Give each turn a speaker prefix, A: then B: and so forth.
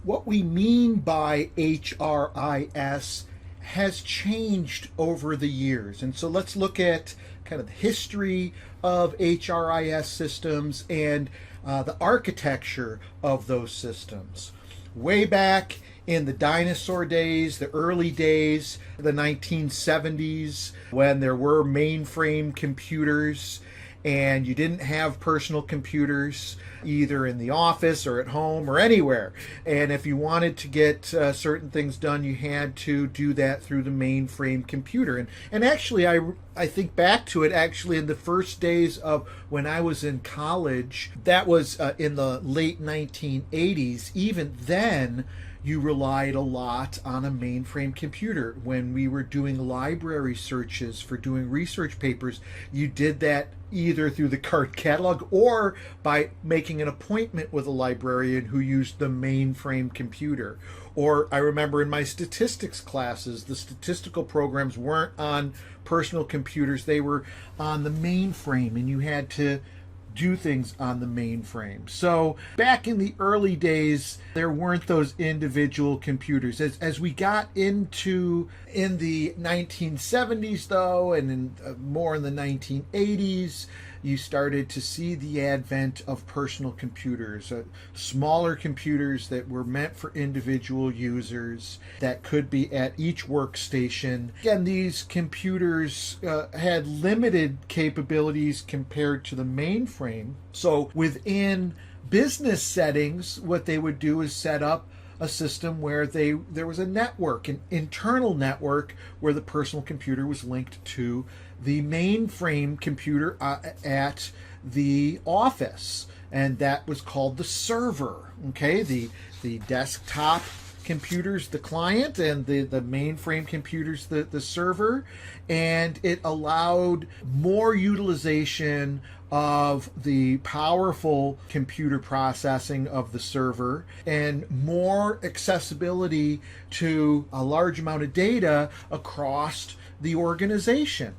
A: What we mean by HRIS has changed over the years. And so let's look at kind of the history of HRIS systems and the architecture of those systems. Way back in the dinosaur days, the early days, the 1970s, when there were mainframe computers and you didn't have personal computers either in the office or at home or anywhere. And if you wanted to get certain things done, you had to do that through the mainframe computer. And actually, I think back to it actually in the first days of when I was in college. That was in the late 1980s. Even then, you relied a lot on a mainframe computer. When we were doing library searches for doing research papers, you did that either through the card catalog or by making an appointment with a librarian who used the mainframe computer. Or I remember in my statistics classes, the statistical programs weren't on personal computers, they were on the mainframe, and you had to do things on the mainframe. So back in the early days, there weren't those individual computers. As we got into in the 1970s though, and more in the 1980s, you started to see the advent of personal computers, smaller computers that were meant for individual users that could be at each workstation. Again, these computers had limited capabilities compared to the mainframe. So within business settings, what they would do is set up a system where there was a network, an internal network, where the personal computer was linked to the mainframe computer at the office, and that was called the server. Okay, the desktop computers, the client, and the mainframe computers, the server, and it allowed more utilization of the powerful computer processing of the server and more accessibility to a large amount of data across the organization.